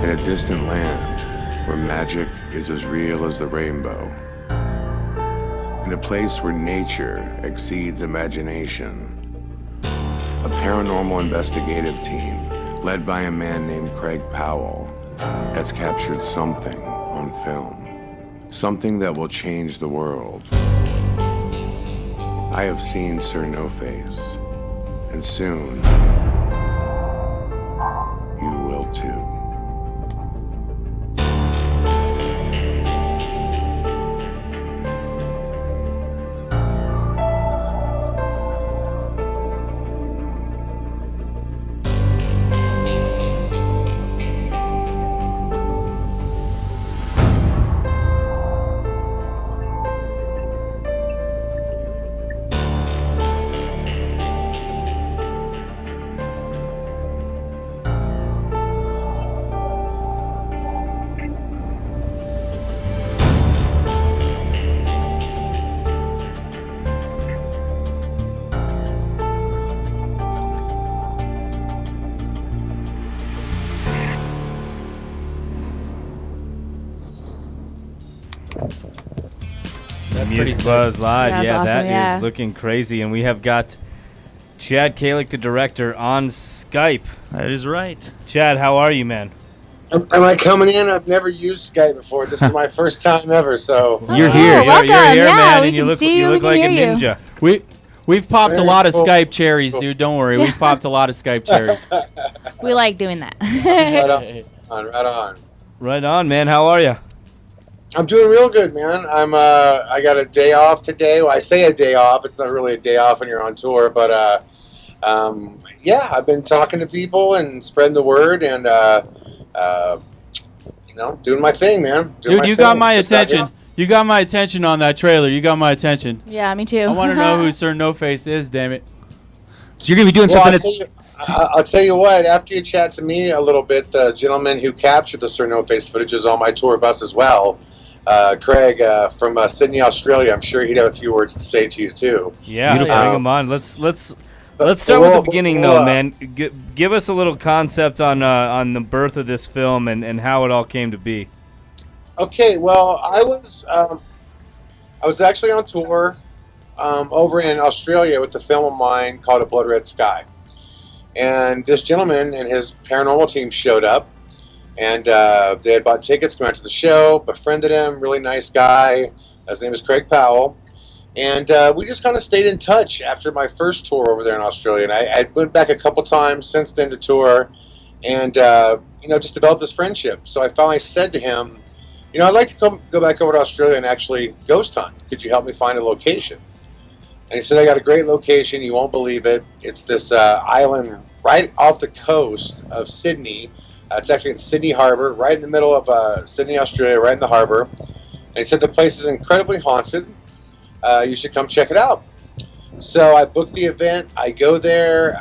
In a distant land where magic is as real as the rainbow. In a place where nature exceeds imagination. A paranormal investigative team led by a man named Craig Powell has captured something on film. Something that will change the world. I have seen Sir Noface, and soon you will too. That's Music Buzz Live. That's awesome, that is looking crazy. And we have got Chad Calek, the director, on Skype. That is right. Chad, how are you, man? Am I coming in? I've never used Skype before. This is my first time ever, so... You're here. Welcome. You're here, Yeah, man, we and you can look, see you you, look we like a can hear you. ninja. We've popped Very a lot of cool. Skype cherries, dude. Don't worry. We've popped a lot of Skype cherries. We like doing that. Right on. Right on, man. How are you? I'm doing real good, man. I got a day off today. Well, I say a day off. It's not really a day off when you're on tour, but yeah, I've been talking to people and spreading the word and doing my thing, man. Dude, you got my attention. You got my attention on that trailer. You got my attention. Yeah, me too. I want to know who Sir Noface is, damn it. So you're going to be doing something that's... I'll tell you what, after you chat to me a little bit, the gentleman who captured the Sir Noface footage is on my tour bus as well. Craig from Sydney, Australia. I'm sure he'd have a few words to say to you too. Yeah, bring him on. Let's start with the beginning, though, man. Give us a little concept on the birth of this film and how it all came to be. Okay, well, I was actually on tour over in Australia with a film of mine called A Blood Red Sky, and this gentleman and his paranormal team showed up. And they had bought tickets, come out to the show, befriended him, really nice guy. His name is Craig Powell. And we just kind of stayed in touch after my first tour over there in Australia. And I went back a couple times since then to tour and, just developed this friendship. So I finally said to him, I'd like to go back over to Australia and actually ghost hunt. Could you help me find a location? And he said, I got a great location. You won't believe it. It's this island right off the coast of Sydney. It's actually in Sydney Harbor, right in the middle of Sydney, Australia, right in the harbor. And he said the place is incredibly haunted. You should come check it out. So I booked the event. I go there.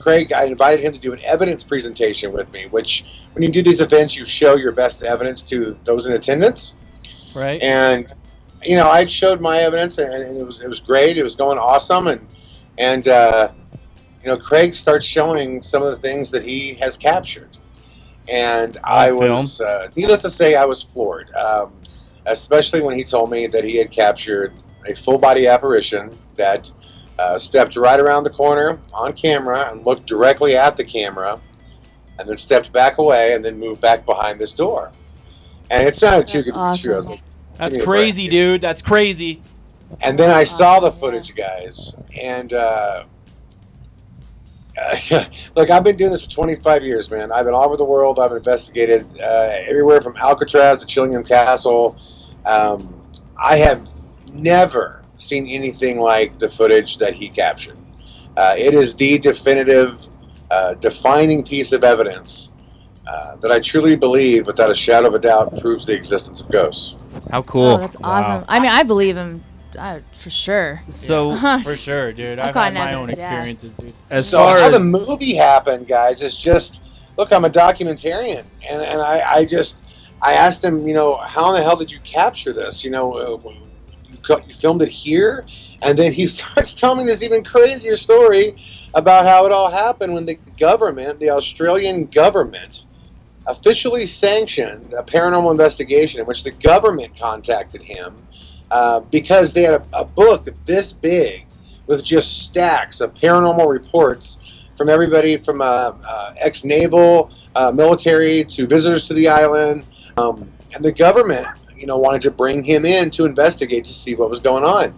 Craig, I invited him to do an evidence presentation with me, which when you do these events, you show your best evidence to those in attendance. Right. And, I showed my evidence, and it was great. It was going awesome. And Craig starts showing some of the things that he has captured. And I was, needless to say, I was floored, especially when he told me that he had captured a full-body apparition that stepped right around the corner on camera and looked directly at the camera and then stepped back away and then moved back behind this door. And it sounded too good to be true. I was like, that's crazy, dude. That's crazy. And then I saw the footage, guys, and look, I've been doing this for 25 years, man. I've been all over the world. I've investigated everywhere from Alcatraz to Chillingham Castle. I have never seen anything like the footage that he captured. It is the definitive, defining piece of evidence that I truly believe, without a shadow of a doubt, proves the existence of ghosts. How cool. Oh, that's awesome. I mean, I believe him for sure. So For sure, dude. I've had my own experiences, dude. So how the movie happened, guys, is just, look, I'm a documentarian, and I asked him, how in the hell did you capture this? You filmed it here? And then he starts telling me this even crazier story about how it all happened when the Australian government, officially sanctioned a paranormal investigation in which the government contacted him because they had a book this big with just stacks of paranormal reports from everybody from ex-naval military to visitors to the island. And the government, wanted to bring him in to investigate to see what was going on.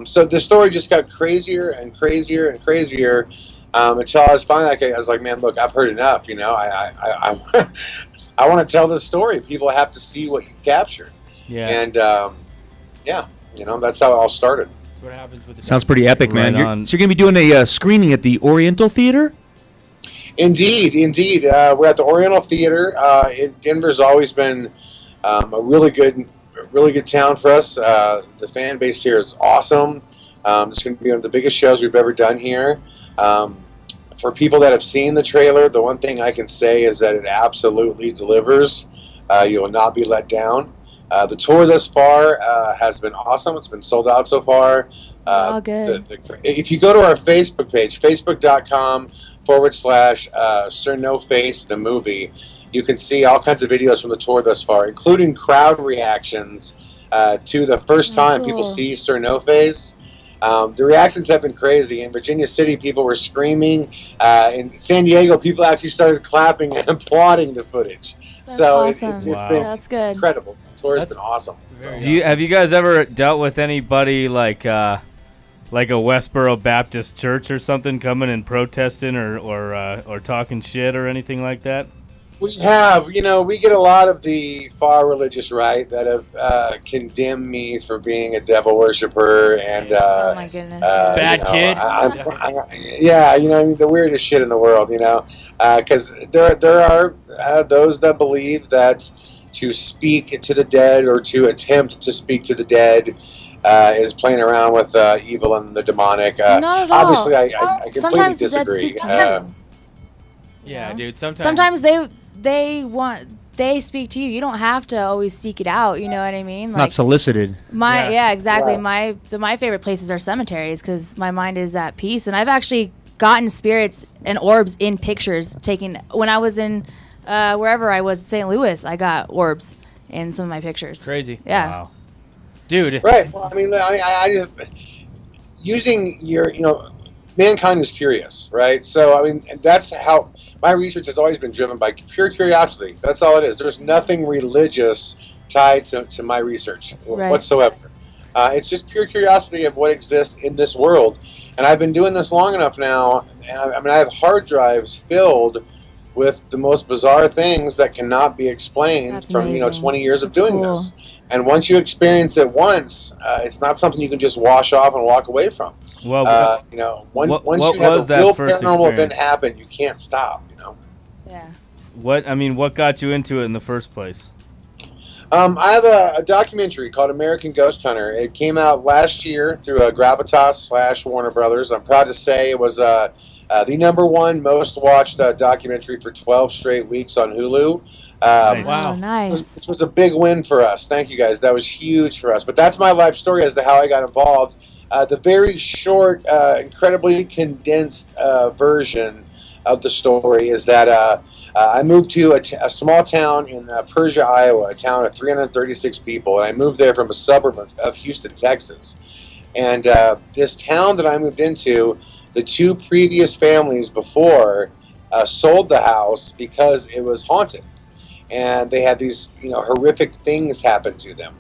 So the story just got crazier and crazier and crazier until I was finally I was like, man, look, I've heard enough. I want to tell this story. People have to see what you captured. Yeah. And that's how it all started. That's what happens with the Sounds pretty epic, man. Right on. So you're going to be doing a screening at the Oriental Theater? Indeed. We're at the Oriental Theater. Denver's always been a really good town for us. The fan base here is awesome. It's going to be one of the biggest shows we've ever done here. For people that have seen the trailer, the one thing I can say is that it absolutely delivers. You will not be let down. The tour thus far has been awesome. It's been sold out so far. All good. If you go to our Facebook page, facebook.com/Sir Noface, the movie, you can see all kinds of videos from the tour thus far, including crowd reactions to the first time people see Sir Noface. The reactions have been crazy. In Virginia City, people were screaming. In San Diego, people actually started clapping and applauding the footage. That's so awesome. it's Wow. been That's good. incredible. The tour has been awesome. Have you guys ever dealt with anybody like a Westboro Baptist Church or something coming and protesting or talking shit or anything like that? We have, we get a lot of the far religious right that have condemned me for being a devil worshiper and Oh my goodness. Bad kid. The weirdest shit in the world, because there are those that believe that to speak to the dead or to attempt to speak to the dead is playing around with evil and the demonic. Not at all. Obviously, I completely Sometimes the dead disagree. speak to you. Yeah, dude. Sometimes they speak to you. You don't have to always seek it out. You know what I mean? Not solicited. Exactly. Yeah. My favorite places are cemeteries because my mind is at peace, and I've actually gotten spirits and orbs in pictures taken when I was in wherever I was, St. Louis. I got orbs in some of my pictures. Crazy. Yeah. Wow. Dude. Right. Well, I just using mankind is curious, right? So that's how my research has always been driven by pure curiosity. That's all it is. There's nothing religious tied to my research whatsoever. It's just pure curiosity of what exists in this world. And I've been doing this long enough now, and I have hard drives filled with the most bizarre things that cannot be explained. That's from amazing. 20 years of That's doing cool. this. And once you experience it once, it's not something you can just wash off and walk away from. Well, Once what you have was a that real first paranormal event experience? happen, you can't stop. Yeah. what got you into it in the first place? I have a documentary called American Ghost Hunter. It came out last year through Gravitas/Warner Brothers. I'm proud to say it was the #1 most watched documentary for 12 straight weeks on Hulu. Nice. Wow. Oh, nice. This was a big win for us. Thank you, guys. That was huge for us. But that's my life story as to how I got involved. The very short, incredibly condensed version of the story is that I moved to a small town in Persia, Iowa, a town of 336 people. And I moved there from a suburb of Houston, Texas. And this town that I moved into, the two previous families before sold the house because it was haunted. And they had these, horrific things happen to them.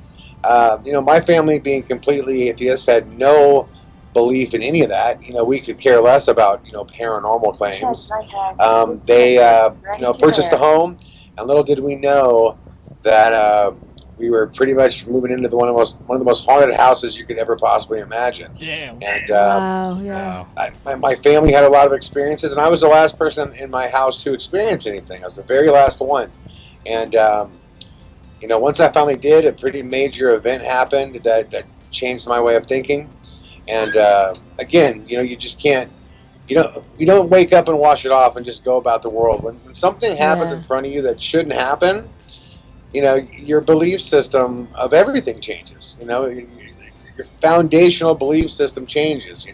My family, being completely atheist, had no belief in any of that. We could care less about, paranormal claims. They, purchased a home, and little did we know that we were pretty much moving into one of the most haunted houses you could ever possibly imagine. Damn. And Wow. Yeah. my family had a lot of experiences, and I was the last person in my house to experience anything. I was the very last one. And, once I finally did, a pretty major event happened that changed my way of thinking. And, again, you just can't, you don't wake up and wash it off and just go about the world. When something happens in front of you that shouldn't happen, your belief system of everything changes. Your foundational belief system changes,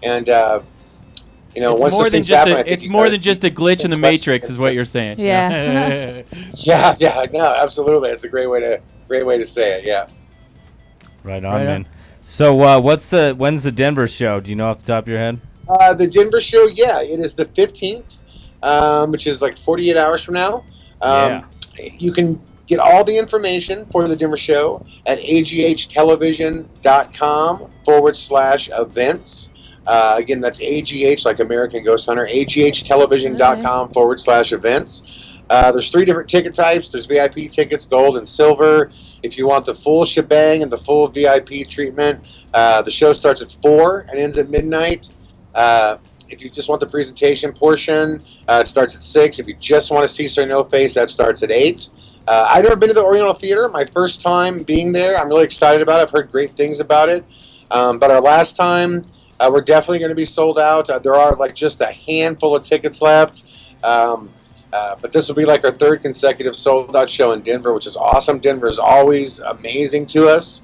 and You know, It's once more those than things just happen, I a, think it's you more gotta than just a keep glitch in the questioning matrix, is it. what you're saying. Yeah. Yeah, no, absolutely. It's a great way to say it. Yeah. Right on, Right on. man. So when's the Denver show? Do you know off the top of your head? The Denver show, yeah, it is the 15th, which is like 48 hours from now. Yeah. You can get all the information for the Denver show at aghtelevision.com/events. Again, that's AGH, like American Ghost Hunter, aghtelevision.com/events. There's 3 different ticket types. There's VIP tickets, gold and silver. If you want the full shebang and the full VIP treatment, the show starts at 4 and ends at midnight. If you just want the presentation portion, it starts at 6. If you just want to see Sir Noface, that starts at 8. I've never been to the Oriental Theater. My first time being there. I'm really excited about it. I've heard great things about it. But our last time, we're definitely going to be sold out. There are like just a handful of tickets left. But this will be like our 3rd consecutive sold out show in Denver, which is awesome. Denver is always amazing to us.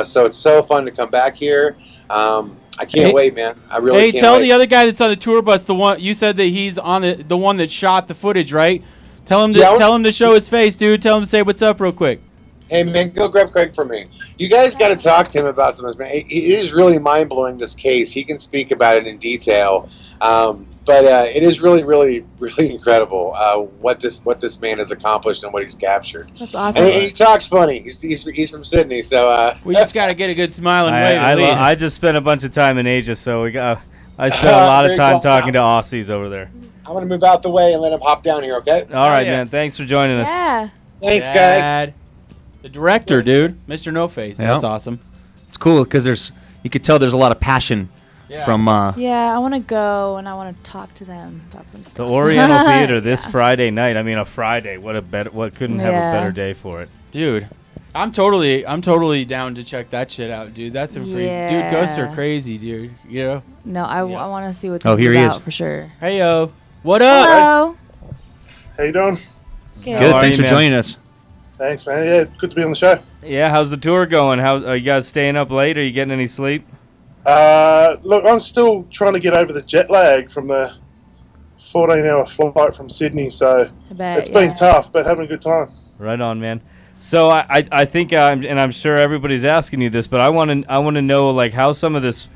So it's so fun to come back here. I can't wait, man. I really Hey, can't tell wait. the other guy that's on the tour bus, the one you said that he's on the one that shot the footage, right? Tell him to Yeah, tell him to show his face, dude. Tell him to say what's up real quick. Hey, man, go grab Craig for me. You guys got to talk to him about some of this, man. It is really mind-blowing, this case. He can speak about it in detail. But it is really, really, really incredible what this man has accomplished and what he's captured. That's awesome. And he talks funny. He's from Sydney, so We just got to get a good smile and wave at least. I just spent a bunch of time in Asia, so I spent a lot of Very time cool. talking to Aussies over there. I'm gonna move out the way and let him hop down here. Okay? All right, yeah. man. Thanks for joining us. Yeah. Thanks, guys. Dad. The director, dude, Mr. No Face. Yeah. That's awesome. It's cool because you could tell there's a lot of passion from. Yeah, I want to go and I want to talk to them about some The stuff. Oriental Theater this Yeah. Friday night. I mean, a Friday. What couldn't have a Yeah. better day for it? Dude, I'm totally down to check that shit out, dude. That's a free. Dude, ghosts are Yeah. crazy, dude. You know? No, I want to see what this Oh, is here he about is. for sure. Hey yo, what up? Hello. How you doing? Good. Good. How are Thanks you, for man? joining us. Thanks, man. Yeah, good to be on the show. Yeah, how's the tour going? Are you guys staying up late? Are you getting any sleep? Look, I'm still trying to get over the jet lag from the 14-hour flight from Sydney, so I bet, it's been tough, but having a good time. Right on, man. So I think and I'm sure everybody's asking you this, but I want to know like how some of this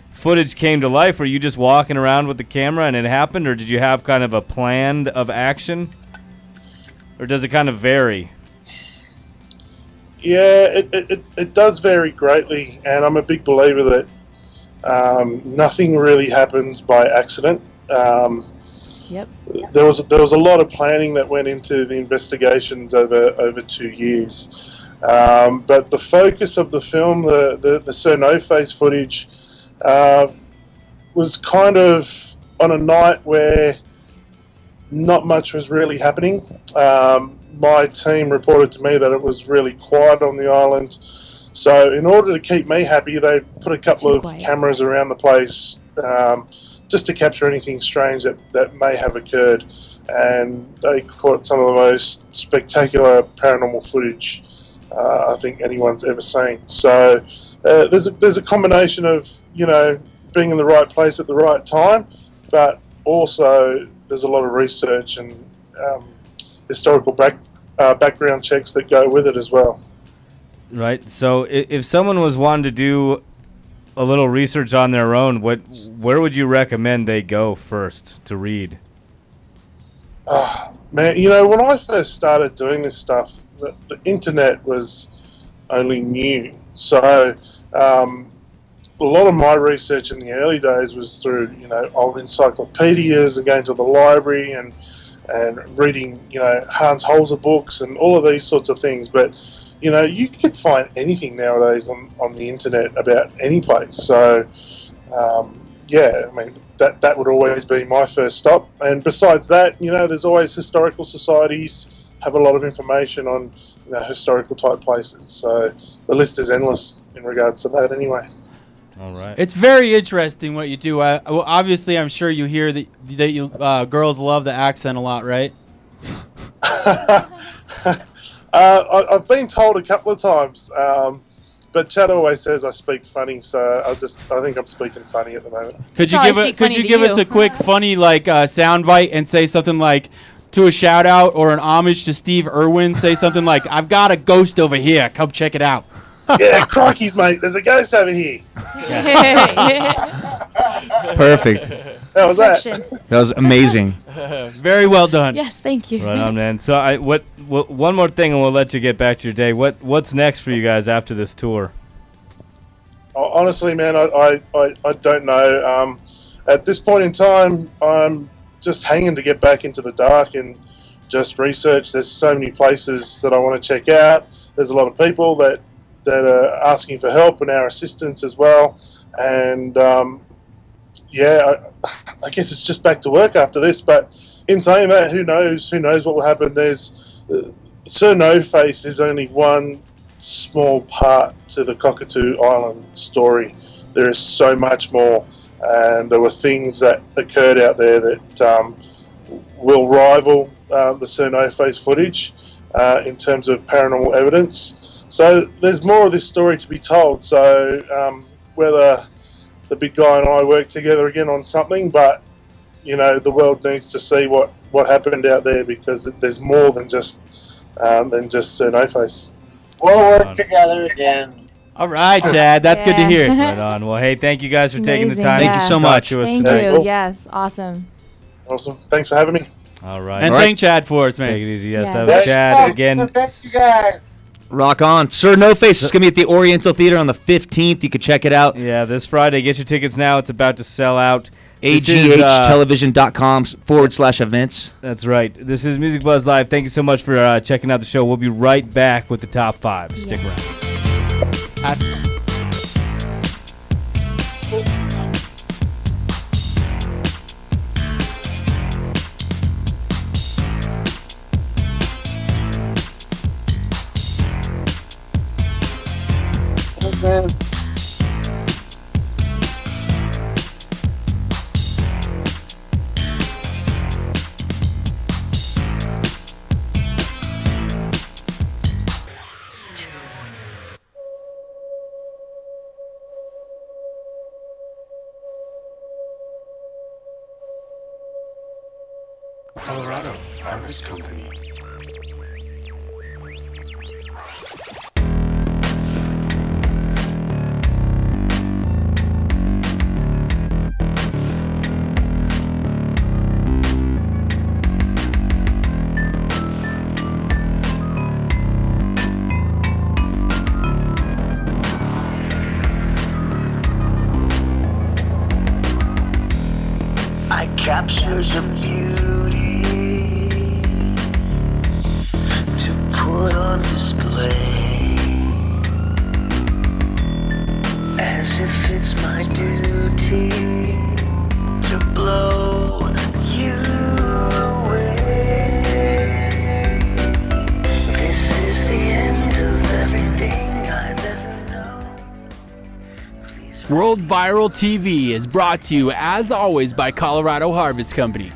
footage came to life. Were you just walking around with the camera and it happened, or did you have kind of a plan of action, or does it kind of vary? Yeah, it does vary greatly, and I'm a big believer that nothing really happens by accident. Yep. There was a lot of planning that went into the investigations over 2 years, but the focus of the film, the Sir No Face footage, was kind of on a night where not much was really happening. My team reported to me that it was really quiet on the island. So in order to keep me happy, they put a couple Too of quiet. cameras around the place just to capture anything strange that may have occurred. And they caught some of the most spectacular paranormal footage I think anyone's ever seen. So there's a combination of, being in the right place at the right time, but also there's a lot of research and historical background checks that go with it as well. Right. So if someone was wanting to do a little research on their own, where would you recommend they go first to read? Man, when I first started doing this stuff, the internet was only new. So a lot of my research in the early days was through, old encyclopedias and going to the library and reading, Hans Holzer books and all of these sorts of things. But, you can find anything nowadays on the internet about any place. So, that would always be my first stop. And besides that, there's always historical societies have a lot of information on, historical type places. So the list is endless in regards to that anyway. All right. It's very interesting what you do. Well, obviously, I'm sure you hear that you girls love the accent a lot, right? I've been told a couple of times, but Chad always says I speak funny, so I think I'm speaking funny at the moment. Could you Probably speak could funny you to give us you. a quick funny sound bite and say something like, to a shout out or an homage to Steve Irwin, say something like, "I've got a ghost over here. Come check it out." Yeah, crikeys, mate. There's a ghost over here. Perfect. How was that? Perfection. That was amazing. Very well done. Yes, thank you. Right on, man. So what one more thing, and we'll let you get back to your day. What's next for you guys after this tour? Honestly, man, I don't know. At this point in time, I'm just hanging to get back into the dark and just research. There's so many places that I want to check out. There's a lot of people that are asking for help and our assistance as well. And I guess it's just back to work after this. But in saying that, who knows what will happen. There's Sir Noface is only one small part to the Cockatoo Island story. There is so much more, and there were things that occurred out there that will rival the Sir Noface footage in terms of paranormal evidence. So there's more of this story to be told. So whether the big guy and I work together again on something, but the world needs to see what happened out there, because there's more than just Sir Noface. We'll work together again. All right, Chad. That's good to hear. Right on. Well, hey, thank you guys for taking the Amazing, time. Thank you yeah. so to much. talk to us Thank today. you. Cool. Yes, awesome. Awesome. Thanks for having me. All right. And All right. thank Chad for us, man. Take it easy. Yes, Yeah. that was Chad again. Thanks, you guys. Rock on. Sir Noface is going to be at the Oriental Theater on the 15th. You can check it out. Yeah, this Friday. Get your tickets now. It's about to sell out. This is, aghtelevision.com/events. That's right. This is Music Buzz Live. Thank you so much for checking out the show. We'll be right back with the top 5. Stick around. Thanks, man. Colorado Harvest Company. I capture the beauty to put on display, as if it's my duty to blow you away. This is the end of everything I've ever known. Please World Viral TV is brought to you, as always, by Colorado Harvest Company.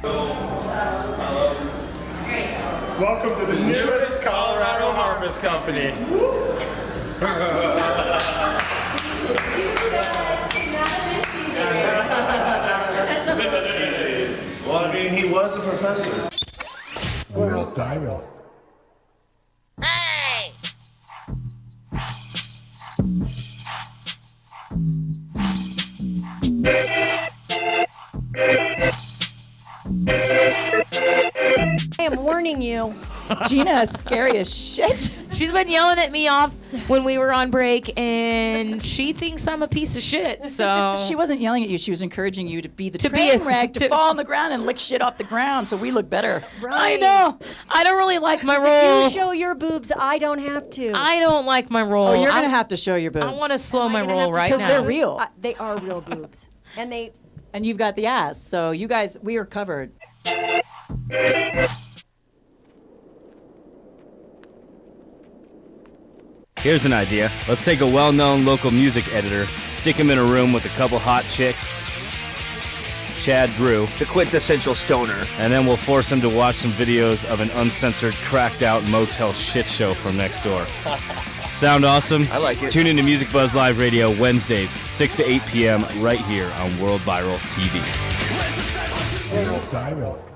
Welcome to the newest Colorado Harvest Company. Well, I mean, he was a professor. World Viral. I am warning you. Gina is scary as shit. She's been yelling at me off when we were on break, and she thinks I'm a piece of shit. So She wasn't yelling at you. She was encouraging you to be the To be train a- wreck, to to- fall on the ground and lick shit off the ground so we look better. I know. I don't really like my role. You show your boobs, I don't have to. I don't like my role. Oh, you're I- going to have to show your boobs. I want to slow my Am I gonna roll have to right show now. Because they're real. They are real boobs. And they And you've got the ass. So you guys, we are covered. Here's an idea. Let's take a well-known local music editor, stick him in a room with a couple hot chicks, Chad Drew, The quintessential stoner. and then we'll force him to watch some videos of an uncensored, cracked-out motel shit show from next door. Sound awesome? I like it. Tune into Music Buzz Live Radio Wednesdays, 6 to 8 p.m. right here on World Viral TV. World Viral.